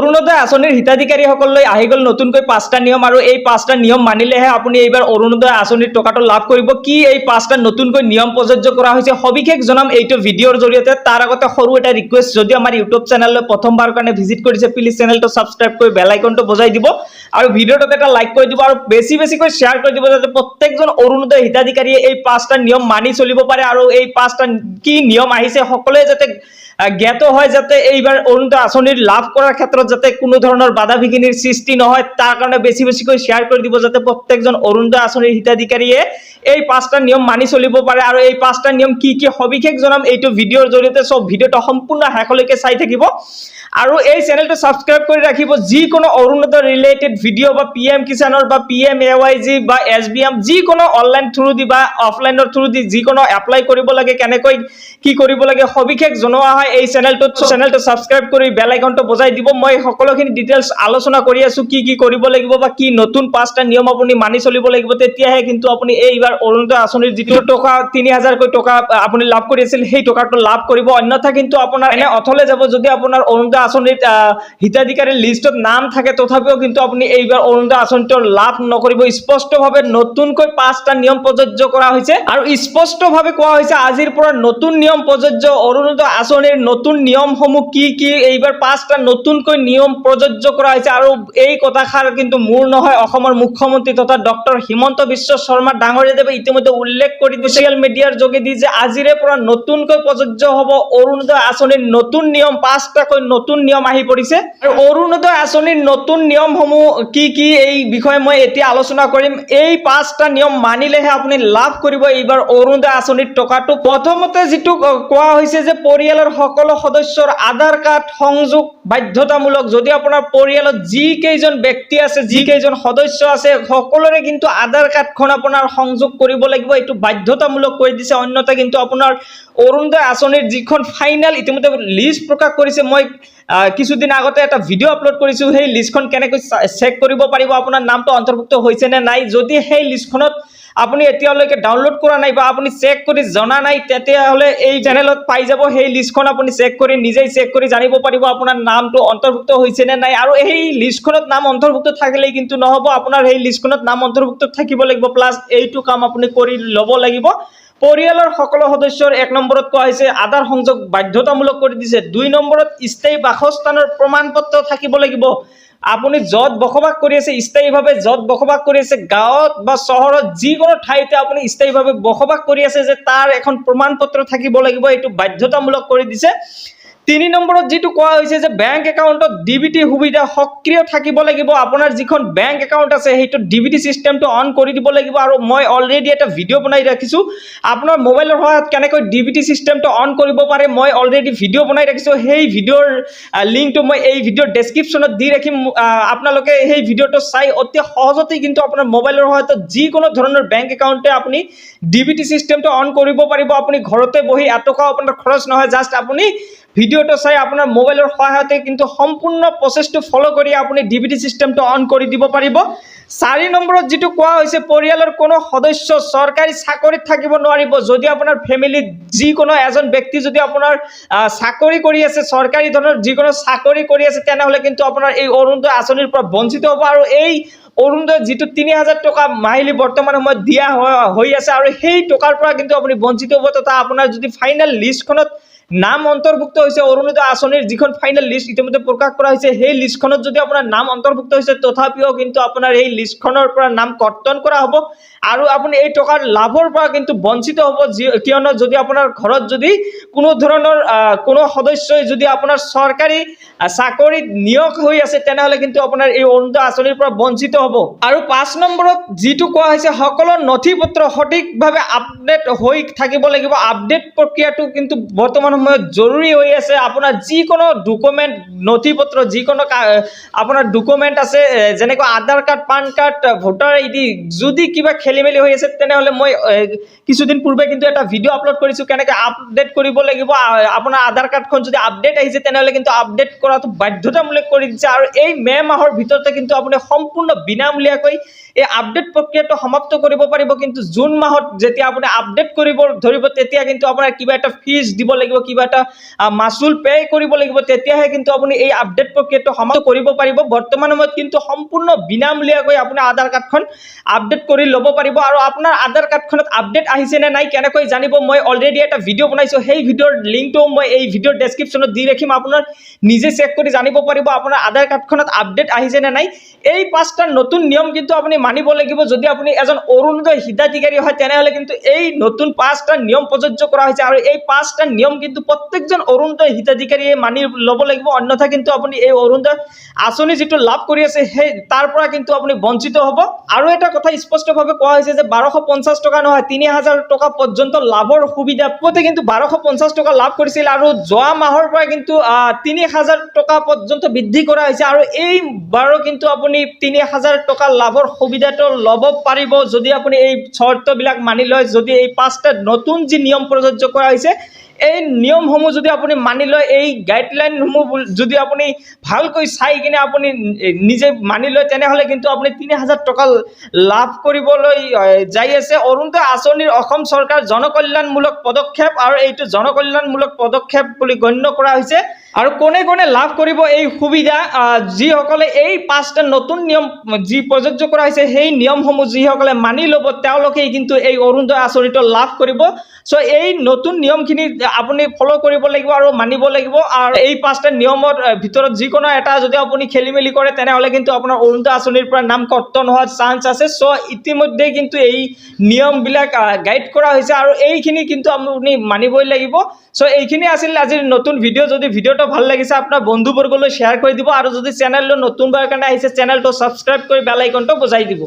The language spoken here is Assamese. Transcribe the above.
অৰুণোদয় আঁচনিৰ হিতাধিকাৰীসকললৈ আহি গ'ল নতুনকৈ 5টা নিয়ম আৰু এই 5টা নিয়ম মানিলেহে আপুনি এইবাৰ অৰুণোদয় আঁচনিৰ টকাটো লাভ কৰিব। কি এই 5টা নতুনকৈ নিয়ম প্ৰযোজ্য কৰা হৈছে সবিশেষ জনাম এইটো ভিডিঅ'ৰ জৰিয়তে। তাৰ আগতে সৰু এটা ৰিকুৱেষ্ট, যদি আমাৰ ইউটিউব চেনেললৈ প্ৰথমবাৰ কাৰণে ভিজিট কৰিছে প্লিজ চেনেলটো ছাবস্ক্ৰাইব কৰি বেল আইকনটো বজাই দিব আৰু ভিডিঅ'টোত এটা লাইক কৰি দিব আৰু বেছিকৈ শ্বেয়াৰ কৰি দিব যাতে প্ৰত্যেকজন অৰুণোদয় হিতাধিকাৰীয়ে এই 5টা নিয়ম মানি চলিব পাৰে আৰু এই 5টা কি নিয়ম আহিছে সকলোৱে যাতে জ্ঞাত হয়, যাতে এইবাৰ অৰুণোদয় আঁচনিৰ লাভ কৰাৰ ক্ষেত্ৰত যাতে কোনো ধৰণৰ বাধা বিঘিনিৰ সৃষ্টি নহয় তাৰ কাৰণে বেছিকৈ শ্বেয়াৰ কৰি দিব যাতে প্ৰত্যেকজন অৰুণোদয় আঁচনিৰ হিতাধিকাৰীয়ে এই 5টা নিয়ম মানি চলিব পাৰে। আৰু এই 5টা নিয়ম কি সবিশেষ জনাম এইটো ভিডিঅ'ৰ জৰিয়তে। সব ভিডিঅ'টো সম্পূৰ্ণ শেষলৈকে চাই থাকিব আৰু এই চেনেলটো ছাবস্ক্ৰাইব কৰি ৰাখিব। যিকোনো অৰুণোদয় ৰিলেটেড ভিডিঅ' বা PM কিষাণৰ বা PMAYG বা SBM যিকোনো অনলাইন থ্ৰু দি বা অফলাইনৰ থ্ৰু দি যিকোনো এপ্লাই কৰিব লাগে, কেনেকৈ কি কৰিব লাগে সবিশেষ জনোৱা হয় এই চেনেলটো ছাবস্ক্ৰাইব কৰি বেল আইকনটো বজাই দিব। মই সকলোখিনি ডিটেইলছ আলোচনা কৰি আছো, কি কৰিব লাগিব বা কি নতুন 5টা নিয়ম আপুনি মানি চলিব লাগিব, তেতিয়াহে কিন্তু আপুনি এইবাৰ অৰুণোদয় আঁচনিৰ যিটো টকা 3000কৈ টকা আপুনি লাভ কৰি আছিল সেই টকাটো লাভ কৰিব। অন্যথা কিন্তু আপোনাৰ এনে অথলে যাব যদি আপোনাৰ অৰুণোদয় আঁচনিৰ হিতাধিকাৰীৰ লিষ্টত নাম থাকে, তথাপিও কিন্তু আপুনি এইবাৰ অৰুণোদয় আঁচনিটো লাভ নকৰিব। স্পষ্টভাৱে নতুনকৈ 5টা নিয়ম প্ৰযোজ্য কৰা হৈছে আৰু স্পষ্টভাৱে কোৱা হৈছে আজিৰ পৰা নতুন নিয়ম প্ৰযোজ্য। অৰুণোদয় আঁচনিৰ নতুন নিয়মসমূহ কি এইবাৰ 5টা নতুনকৈ নিয়ম প্ৰযোজ্য কৰা হৈছে আৰু এই কথাষাৰ কিন্তু মোৰ নহয়, অসমৰ মুখ্যমন্ত্ৰী তথা ডক্টৰ হিমন্ত বিশ্ব শৰ্মা ডাঙৰীয়াদেৱে ইতিমধ্যে উল্লেখ কৰি ছ'চিয়েল মিডিয়াৰ যোগেদি যে আজিৰে পৰা নতুনকৈ প্ৰযোজ্য হ'ব অৰুণোদয় আঁচনিৰ নতুন নিয়ম। 5টাকৈ নতুন নিয়ম আহি পৰিছে আৰু অৰুণোদয় আঁচনিৰ নতুন নিয়মসমূহ কি এই বিষয়ে মই এতিয়া আলোচনা কৰিম। এই 5টা নিয়ম মানিলেহে আপুনি লাভ কৰিব এইবাৰ অৰুণোদয় আঁচনিৰ টকাটো। প্ৰথমতে যিটো কোৱা হৈছে যে পৰিয়ালৰ সকলো সদস্যৰ আধাৰ কাৰ্ড সংযোগ বাধ্যতামূলক। যদি আপোনাৰ পৰিয়ালত যিকেইজন ব্যক্তি আছে, যিকেইজন সদস্য আছে, সকলোৰে কিন্তু আধাৰ কাৰ্ডখন আপোনাৰ সংযোগ কৰিব লাগিব, এইটো বাধ্যতামূলক কৰি দিছে। অন্যথা কিন্তু আপোনাৰ অৰুণোদয় আঁচনিৰ যিখন ফাইনেল ইতিমধ্যে লিষ্ট প্ৰকাশ কৰিছে, মই কিছুদিন আগতে এটা ভিডিঅ' আপলোড কৰিছোঁ, সেই লিষ্টখন কেনেকৈ চেক কৰিব পাৰিব আপোনাৰ নামটো অন্তৰ্ভুক্ত হৈছে নে নাই। যদি সেই লিষ্টখনত আপুনি এতিয়ালৈকে ডাউনলোড কৰা নাই বা আপুনি চেক কৰি জনা নাই, তেতিয়াহ'লে এই চেনেলত পাই যাব। সেই লিষ্টখন আপুনি নিজেই চেক কৰি জানিব পাৰিব আপোনাৰ নামটো অন্তৰ্ভুক্ত হৈছে নে নাই। আৰু এই লিষ্টখনত নাম অন্তৰ্ভুক্ত থাকিলেই কিন্তু নহ'ব, আপোনাৰ সেই লিষ্টখনত নাম অন্তৰ্ভুক্ত থাকিব লাগিব, প্লাছ এইটো কাম আপুনি কৰি ল'ব লাগিব। পৰিয়ালৰ সকলো সদস্যৰ 1 নম্বৰত কোৱা হৈছে আধাৰ সংযোগ বাধ্যতামূলক কৰি দিছে। 2 নম্বৰত স্থায়ী বাসস্থানৰ প্ৰমাণ পত্ৰ থাকিব লাগিব। আপুনি য'ত বসবাস কৰি আছে, স্থায়ীভাৱে য'ত বসবাস কৰি আছে, গাঁৱত বা চহৰত যিকোনো ঠাইতে আপুনি স্থায়ীভাৱে বসবাস কৰি আছে যে তাৰ এখন প্ৰমাণ পত্ৰ থাকিব লাগিব, এইটো বাধ্যতামূলক কৰি দিছে। 3 নম্বৰত যিটো কোৱা হৈছে যে বেংক একাউণ্টত DBT সুবিধা সক্ৰিয় থাকিব লাগিব। আপোনাৰ যিখন বেংক একাউণ্ট আছে সেইটো DBT চিষ্টেমটো অন কৰি দিব লাগিব আৰু মই অলৰেডি এটা ভিডিঅ' বনাই ৰাখিছোঁ আপোনাৰ মোবাইলৰ সহায়ত কেনেকৈ DBT চিষ্টেমটো অন কৰিব পাৰে। মই অলৰেডি ভিডিঅ' বনাই ৰাখিছোঁ, সেই ভিডিঅ'ৰ লিংকটো মই এই ভিডিঅ'ৰ ডেছক্ৰিপশ্যনত দি ৰাখিম। আপোনালোকে সেই ভিডিঅ'টো চাই অতি সহজতে কিন্তু আপোনাৰ মোবাইলৰ সহায়ত যিকোনো ধৰণৰ বেংক একাউণ্টে আপুনি DBT চিষ্টেমটো অন কৰিব পাৰিব। আপুনি ঘৰতে বহি এটকাও আপোনাৰ খৰচ নহয়, জাষ্ট আপুনি ভিডিঅ'টো চাই আপোনাৰ মোবাইলৰ সহায়তে কিন্তু সম্পূৰ্ণ প্ৰচেছটো ফ'ল' কৰি আপুনি DBT চিষ্টেমটো অন কৰি দিব পাৰিব। 4 নম্বৰত যিটো কোৱা হৈছে পৰিয়ালৰ কোনো সদস্য চৰকাৰী চাকৰিত থাকিব নোৱাৰিব। যদি আপোনাৰ ফেমিলিত যিকোনো এজন ব্যক্তি যদি আপোনাৰ চাকৰি কৰি আছে, চৰকাৰী ধৰণৰ যিকোনো চাকৰি কৰি আছে, তেনেহ'লে কিন্তু আপোনাৰ এই অৰুণোদয় আঁচনিৰ পৰা বঞ্চিত হ'ব আৰু এই অৰুণোদয় যিটো 3000 টকা মাহিলী বৰ্তমান সময়ত দিয়া হৈ আছে আৰু সেই টকাৰ পৰা কিন্তু আপুনি বঞ্চিত হ'ব। তথা আপোনাৰ যদি ফাইনেল লিষ্টখনত নাম অন্তৰ্ভুক্ত হৈছে, অৰুণোদয় আঁচনিৰ যিখন ফাইনেল লিষ্ট ইতিমধ্যে প্ৰকাশ কৰা হৈছে, সেই লিষ্টখনত যদি আপোনাৰ নাম অন্তৰ্ভুক্ত হৈছে, তথাপিও কিন্তু আপোনাৰ এই লিষ্টখনৰ পৰা নাম কৰ্তন কৰা হ'ব আৰু আপুনি এই টকাৰ লাভৰ পৰা কিন্তু বঞ্চিত হ'ব। কিয়নো যদি আপোনাৰ ঘৰত যদি কোনো ধৰণৰ কোনো সদস্যই যদি আপোনাৰ চৰকাৰী চাকৰিত নিয়োগ হৈ আছে, তেনেহ'লে কিন্তু আপোনাৰ এই অৰুণোদয় আঁচনিৰ পৰা বঞ্চিত হ'ব। আৰু 5 নম্বৰত যিটো কোৱা হৈছে সকলো নথি পত্ৰ সঠিকভাৱে আপডেট হৈ থাকিব লাগিব। আপডেট প্ৰক্ৰিয়াটো কিন্তু বৰ্তমান সময়ত জৰুৰী হৈ আছে। আপোনাৰ যিকোনো ডকুমেণ্ট নথি পত্ৰ যিকোনো আপোনাৰ ডকুমেণ্ট আছে, যেনেকৈ Aadhaar card, PAN card, voter ID, যদি কিবা খেলি মেলি হৈ আছে তেনেহ'লে মই কিছুদিন পূৰ্বে কিন্তু এটা ভিডিঅ' আপলোড কৰিছোঁ কেনেকৈ আপডেট কৰিব লাগিব। আপোনাৰ আধাৰ কাৰ্ডখন যদি আপডেট আহিছে তেনেহ'লে কিন্তু আপডেট কৰাটো বাধ্যতামূলক কৰি দিছে আৰু এই মে' মাহৰ ভিতৰতে কিন্তু আপুনি সম্পূৰ্ণ বিনামূলীয়াকৈ এই আপডেট প্ৰক্ৰিয়াটো সমাপ্ত কৰিব পাৰিব কিন্তু জুন মাহত যেতিয়া আপুনি আপডেট কৰিব ধৰিব তেতিয়া কিন্তু আপোনাৰ কিবা এটা ফিজ দিব লাগিব কিবা এটা মাচুল পে কৰিব লাগিব তেতিয়াহে কিন্তু আপুনি এই আপডেট প্ৰক্ৰিয়াটো সমাপ্ত কৰিব পাৰিব বৰ্তমান সময়ত কিন্তু সম্পূৰ্ণ বিনামূলীয়াকৈ আপুনি আধাৰ কাৰ্ডখন আপডেট কৰি ল'ব পাৰিব আৰু আপোনাৰ আধাৰ কাৰ্ডখনত আপডেট আহিছে নে নাই কেনেকৈ জানিব মই অলৰেডি এটা ভিডিঅ' বনাইছো সেই ভিডিঅ'ৰ লিংকটো মই এই ভিডিঅ'ৰ ডেছক্ৰিপশ্যনত দি ৰাখিম আপোনাৰ নিজে চেক কৰি জানিব পাৰিব আপোনাৰ আধাৰ কাৰ্ডখনত আপডেট আহিছে নে নাই এই পাঁচটা নতুন নিয়ম কিন্তু আপুনি মানিব লাগিব যদি আপুনি এজন অৰুণোদয় হিতাধিকাৰী হয় তেনেহলে কিন্তু এই নতুন পাঁচটা নিয়ম প্ৰযোজ্য কৰা হৈছে আৰু এই পাঁচটা নিয়ম কিন্তু প্ৰত্যেকজন অৰুণোদয় হিতাধিকাৰীয়ে মানি ল'ব লাগিব অন্যথা কিন্তু আপুনি এই অৰুণোদয় আঁচনি যেটো লাভ কৰি আছে সেই তাৰ পৰা কিন্তু আপুনি বঞ্চিত হ'ব আৰু এটা কথা স্পষ্টভাৱে কোৱা হৈছে যে 1250 টকা নহয় 3000 টকা পৰ্যন্ত লাভৰ সুবিধা পতে কিন্তু 1250 টকা লাভ কৰিছিল আৰু যোৱা মাহৰ পৰা কিন্তু 3000 টকা পৰ্যন্ত বৃদ্ধি কৰা হৈছে আৰু এই বাৰো কিন্তু আপুনি 3000 টকা লাভৰ সুবিধাটো ল'ব পাৰিব যদি আপুনি এই চৰ্তবিলাক মানি লয় যদি এই পাঁচটা নতুন যি নিয়ম প্ৰযোজ্য কৰা হৈছে এই নিয়মসমূহ যদি আপুনি মানি লয় এই গাইডলাইনসমূহ যদি আপুনি ভালকৈ চাই কিনে আপুনি নিজে মানি লয় তেনেহলে কিন্তু আপুনি 3000 টকা লাভ কৰিবলৈ যাই আছে অৰুণোদয় আঁচনিৰ অসম চৰকাৰ জনকল্যাণমূলক পদক্ষেপ আৰু এইটো জনকল্যাণমূলক পদক্ষেপ বুলি গণ্য কৰা হৈছে আৰু কোনে কোনে লাভ কৰিব এই সুবিধা যিসকলে এই পাঁচটা নতুন নিয়ম যি প্ৰযোজ্য কৰা হৈছে সেই নিয়মসমূহ যিসকলে মানি ল'ব তেওঁলোকে কিন্তু এই অৰুণোদয় আঁচনিটো লাভ কৰিব সো এই নতুন নিয়মখিনি আপুনি ফলো কৰিব লাগিব আৰু মানিব লাগিব আৰু এই পাঁচটা নিয়মৰ ভিতৰত যিকোনো এটা যদি আপুনি খেলিমেলি কৰে তেনেহলে কিন্তু আপোনাৰ অৰুণোদয় আঁচনিৰ পৰা নাম কৰ্তন হোৱাৰ চান্স আছে সো ইতিমধ্যে কিন্তু এই নিয়মবিলাক গাইড কৰা হৈছে আৰু এইখিনি কিন্তু আপুনি মানিবই লাগিব সো এইখিনি আছিল আজিৰ নতুন ভিডিঅ' যদি ভিডিঅ'টো ভাল লাগিছে আপোনাৰ বন্ধুবৰ্গলৈ শ্বেয়াৰ কৰি দিব আৰু যদি চেনেলটো নতুনবাৰ কাৰণে আহিছে চেনেলটো সাবস্ক্ৰাইব কৰি বেল আইকনটো বজাই দিব